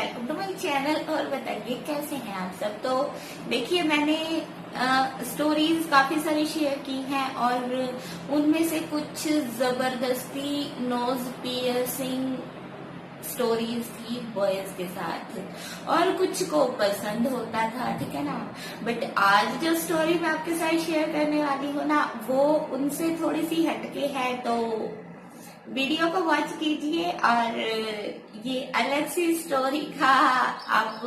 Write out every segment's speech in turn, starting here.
Welcome to my channel. और बताइए कैसे हैं आप सब। तो देखिए, मैंने स्टोरीज काफी सारी शेयर की हैं और उनमें से कुछ जबरदस्ती नोज पियर्सिंग स्टोरीज थी बॉयज के साथ और कुछ को पसंद होता था, ठीक है ना। बट आज जो स्टोरी मैं आपके साथ शेयर करने वाली हूँ ना, वो उनसे थोड़ी सी हटके है। तो वीडियो को वॉच कीजिए और ये अलग सी स्टोरी का आप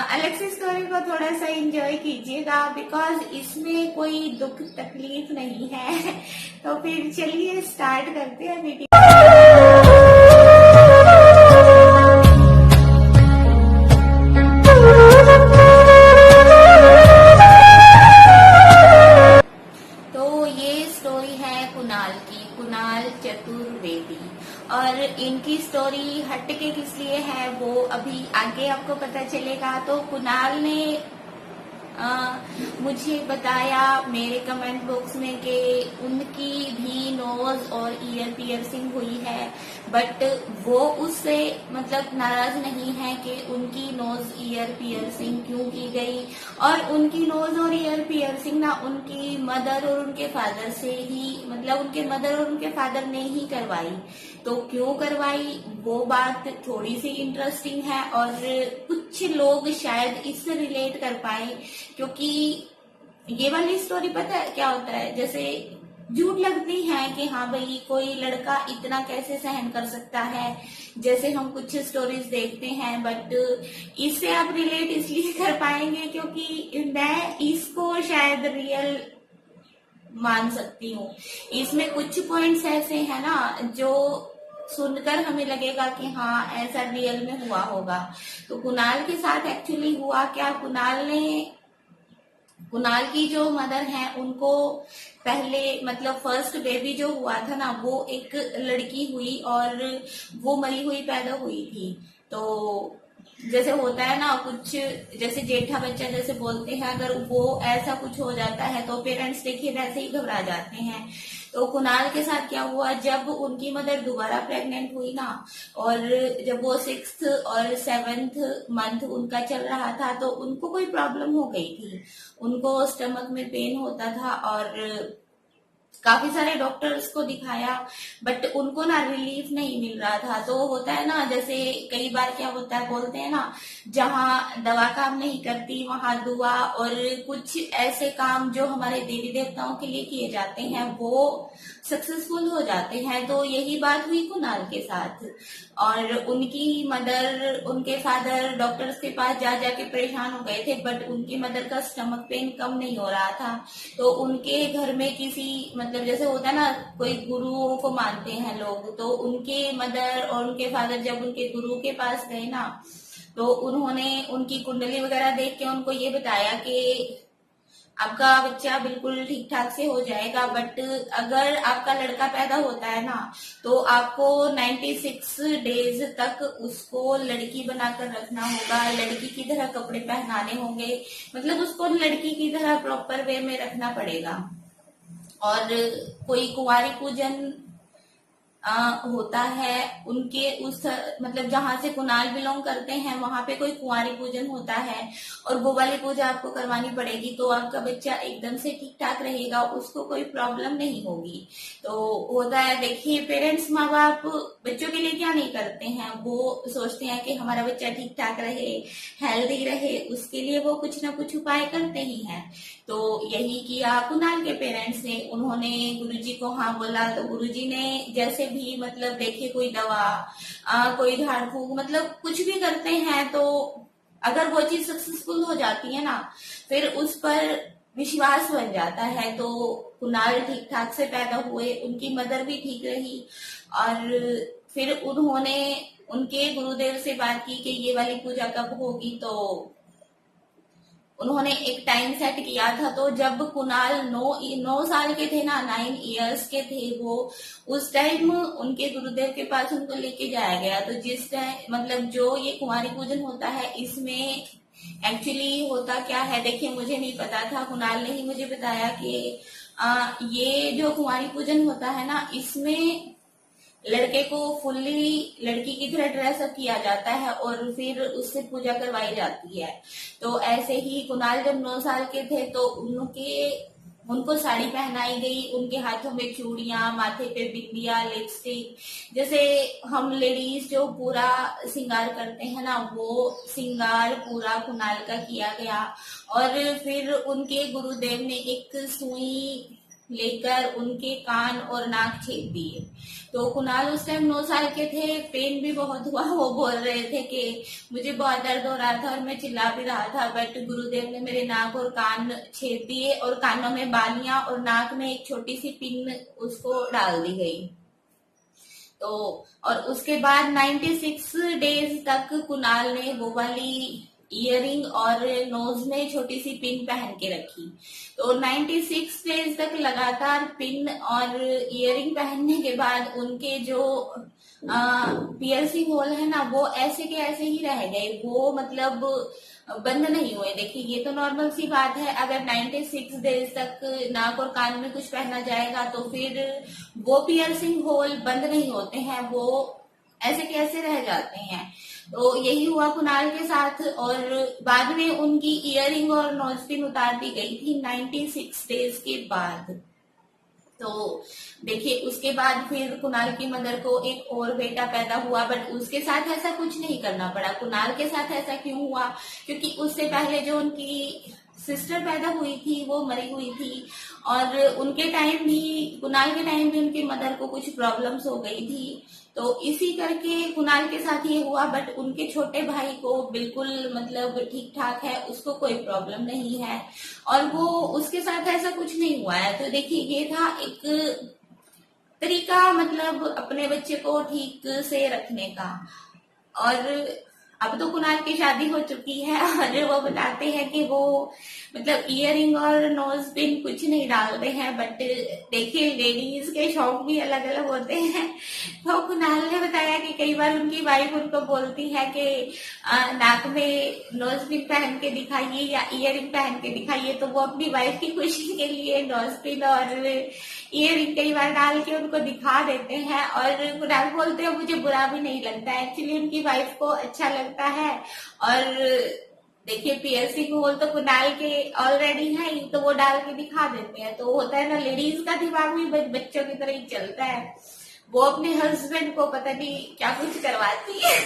अलग सी स्टोरी को थोड़ा सा एंजॉय कीजिएगा, बिकॉज इसमें कोई दुख तकलीफ नहीं है। तो फिर चलिए स्टार्ट करते हैं वीडियो। तो ये स्टोरी है कुणाल चतुर्वेदी। और इनकी स्टोरी हटके किस लिए है वो अभी आगे आपको पता चलेगा। तो कुणाल ने मुझे बताया मेरे कमेंट बॉक्स में कि उनकी भी नोज और ईयर पियर्सिंग हुई है, बट वो उससे मतलब नाराज नहीं है कि उनकी नोज ईयर पियर्सिंग क्यों की गई। और उनकी नोज और ईयर पियर्सिंग ना उनकी मदर और उनके फादर से ही, मतलब उनके मदर और उनके फादर ने ही करवाई। तो क्यों करवाई वो बात थोड़ी सी इंटरेस्टिंग है और कुछ लोग शायद इससे रिलेट कर पाए, क्योंकि ये वाली स्टोरी पता है क्या होता है, जैसे झूठ लगती है कि हाँ भाई कोई लड़का इतना कैसे सहन कर सकता है, जैसे हम कुछ स्टोरीज देखते हैं। बट इससे आप रिलेट इसलिए कर पाएंगे क्योंकि मैं इसको शायद रियल मान सकती हूँ। इसमें कुछ पॉइंट्स ऐसे हैं ना जो सुनकर हमें लगेगा कि हाँ ऐसा रियल में हुआ होगा। तो कुणाल के साथ एक्चुअली हुआ क्या, कुणाल की जो मदर हैं उनको पहले मतलब फर्स्ट बेबी जो हुआ था ना, वो एक लड़की हुई और वो मरी हुई पैदा हुई थी। तो जैसे होता है ना कुछ, जैसे जेठा बच्चा जैसे बोलते हैं, अगर वो ऐसा कुछ हो जाता है तो पेरेंट्स देखिए वैसे ही घबरा जाते हैं। तो कुणाल के साथ क्या हुआ, जब उनकी मदर दोबारा प्रेग्नेंट हुई ना, और जब वो 6th और 7th मंथ उनका चल रहा था, तो उनको कोई प्रॉब्लम हो गई थी। उनको स्टमक में पेन होता था और काफी सारे डॉक्टर्स को दिखाया, बट उनको ना रिलीफ नहीं मिल रहा था। तो होता है ना, जैसे कई बार क्या होता है, बोलते हैं ना जहाँ दवा काम नहीं करती वहां दुआ, और कुछ ऐसे काम जो हमारे देवी देवताओं के लिए किए जाते हैं वो सक्सेसफुल हो जाते हैं। तो यही बात हुई कुणाल के साथ। और उनकी मदर उनके फादर डॉक्टर्स के पास जा जाके परेशान हो गए थे, बट उनकी मदर का स्टमक पेन कम नहीं हो रहा था। तो उनके घर में किसी मतलब जैसे होता है ना कोई गुरुओं को मानते हैं लोग, तो उनके मदर और उनके फादर जब उनके गुरु के पास गए ना, तो उन्होंने उनकी कुंडली वगैरह देख के उनको ये बताया कि आपका बच्चा बिल्कुल ठीक ठाक से हो जाएगा, बट अगर आपका लड़का पैदा होता है ना, तो आपको 96 डेज तक उसको लड़की बनाकर रखना होगा, लड़की की तरह कपड़े पहनाने होंगे, मतलब उसको लड़की की तरह प्रॉपर वे में रखना पड़ेगा। और कोई कुंवारी पूजन होता है उनके उस मतलब जहां से कुणाल बिलोंग करते हैं वहां पे कोई कुंवारी पूजन होता है, और वो वाली पूजा आपको करवानी पड़ेगी। तो आपका बच्चा एकदम से ठीक ठाक रहेगा, उसको कोई प्रॉब्लम नहीं होगी। तो होता है, देखिए पेरेंट्स माँ बाप बच्चों के लिए क्या नहीं करते हैं, वो सोचते हैं कि हमारा बच्चा ठीक ठाक रहे, हेल्दी रहे, उसके लिए वो कुछ ना कुछ उपाय करते ही हैं। तो यही किया कुणाल के पेरेंट्स ने, उन्होंने गुरुजी को हाँ बोला। तो गुरुजी ने जैसे भी मतलब देखे कोई दवा कोई झाड़ फूक मतलब कुछ भी करते हैं, तो अगर वो चीज सक्सेसफुल हो जाती है ना, फिर उस पर विश्वास बन जाता है। तो कुणाल ठीक ठाक से पैदा हुए, उनकी मदर भी ठीक रही, और फिर उन्होंने उनके गुरुदेव से बात की कि ये वाली पूजा कब होगी। तो उन्होंने एक टाइम सेट किया था। तो जब कुणाल 9 साल के थे ना, 9 इयर्स के थे वो, उस टाइम उनके गुरुदेव के पास उनको लेके जाया गया। तो जिस टाइम मतलब जो ये कुंवारी पूजन होता है, इसमें एक्चुअली होता क्या है, देखिए मुझे नहीं पता था, कुणाल ने ही मुझे बताया कि ये जो कुंवारी पूजन होता है ना, इसमें लड़के को फुल्ली लड़की की तरह ड्रेसअप किया जाता है और फिर उससे पूजा करवाई जाती है। तो ऐसे ही कुणाल जब 9 साल के थे तो उनको साड़ी पहनाई गई, उनके हाथों में चूड़ियां, माथे पे बिंदिया, लिपस्टिक, जैसे हम लेडीज जो पूरा श्रृंगार करते हैं ना, वो श्रृंगार पूरा कुणाल का किया गया। और फिर उनके गुरुदेव ने एक सुई लेकर उनके कान और नाक छेद दिए। तो कुणाल उस टाइम 9 साल के थे, पेन भी बहुत हुआ। वो बोल रहे थे कि मुझे बहुत दर्द हो रहा था और मैं चिल्ला भी रहा था, बट गुरुदेव ने मेरे नाक और कान छेद दिए और कानों में बालियां और नाक में एक छोटी सी पिन उसको डाल दी गई। तो और उसके बाद 96 डेज तक कुणाल ने वो वाली इयरिंग और नोज में छोटी सी पिन पहन के रखी। तो 96 डेज तक लगातार पिन और इयरिंग पहनने के बाद उनके जो पियर्सिंग होल है ना, वो ऐसे के ऐसे ही रह गए, वो मतलब बंद नहीं हुए। देखिए ये तो नॉर्मल सी बात है, अगर 96 डेज तक नाक और कान में कुछ पहना जाएगा तो फिर वो पियर्सिंग होल बंद नहीं होते हैं, वो ऐसे के ऐसे रह जाते हैं। तो यही हुआ कुणाल के साथ। और बाद में उनकी इयरिंग और नोजपिन उतार दी गई थी 96 डेज के बाद। तो देखिए उसके बाद फिर कुणाल की मदर को एक और बेटा पैदा हुआ, बट उसके साथ ऐसा कुछ नहीं करना पड़ा। कुणाल के साथ ऐसा क्यों हुआ? क्योंकि उससे पहले जो उनकी सिस्टर पैदा हुई थी वो मरी हुई थी, और उनके टाइम भी, कुणाल के टाइम भी उनकी मदर को कुछ प्रॉब्लम्स हो गई थी। तो इसी करके कुणाल के साथ ये हुआ, बट उनके छोटे भाई को बिल्कुल मतलब ठीक ठाक है, उसको कोई प्रॉब्लम नहीं है और वो उसके साथ ऐसा कुछ नहीं हुआ है। तो देखिए ये था एक तरीका मतलब अपने बच्चे को ठीक से रखने का। और अब तो कुणाल की शादी हो चुकी है और वो बताते हैं कि वो मतलब इयरिंग और नोज पिन कुछ नहीं डालते हैं, बट देखिए लेडीज के शौक भी अलग अलग होते हैं। तो कुणाल ने बताया कि कई बार उनकी वाइफ उनको बोलती है कि नाक में नोज पिन पहन के दिखाइए या इयरिंग पहन के दिखाइए, तो वो अपनी वाइफ की खुशी के लिए नोज पिन और इयरिंग कई बार डाल के उनको दिखा देते हैं। और कुणाल बोलते हैं मुझे बुरा भी नहीं लगता, एक्चुअली उनकी वाइफ को अच्छा लगता है। और देखिए पियर्सिंग होल तो कुणाल के ऑलरेडी है, तो वो डाल के दिखा देते हैं। तो होता है ना, लेडीज का दिमाग भी बच्चों की तरह ही चलता है, वो अपने हस्बैंड को पता नहीं क्या कुछ करवाती है।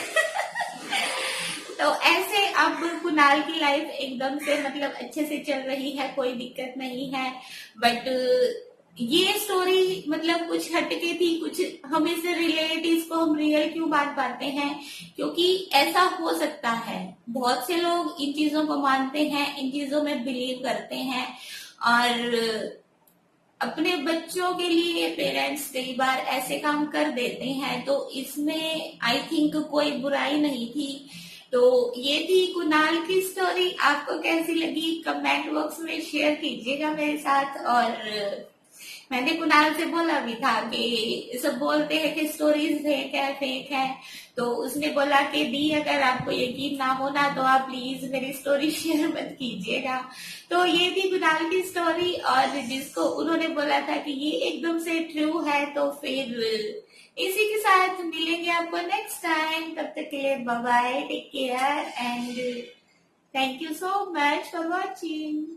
तो ऐसे अब कुणाल की लाइफ एकदम से मतलब अच्छे से चल रही है, कोई दिक्कत नहीं है। बट ये स्टोरी मतलब कुछ हटके थी, कुछ हम इससे रिलेट, इसको हम रियल क्यों मान पाते हैं? क्योंकि ऐसा हो सकता है, बहुत से लोग इन चीजों को मानते हैं, इन चीजों में बिलीव करते हैं, और अपने बच्चों के लिए पेरेंट्स कई बार ऐसे काम कर देते हैं। तो इसमें आई थिंक कोई बुराई नहीं थी। तो ये थी कुणाल की स्टोरी। आपको कैसी लगी कमेंट बॉक्स में शेयर कीजिएगा मेरे साथ। और मैंने कुणाल से बोला भी था कि सब बोलते हैं कि स्टोरीज फेक है, तो उसने बोला कि दी अगर आपको यकीन ना हो ना तो आप प्लीज मेरी स्टोरी शेयर मत कीजिएगा। तो ये थी कुणाल की स्टोरी, और जिसको उन्होंने बोला था कि ये एकदम से ट्रू है, तो फिर इसी के साथ मिलेंगे आपको नेक्स्ट टाइम। तब तक के लिए bye bye, take care and thank you so much for watching.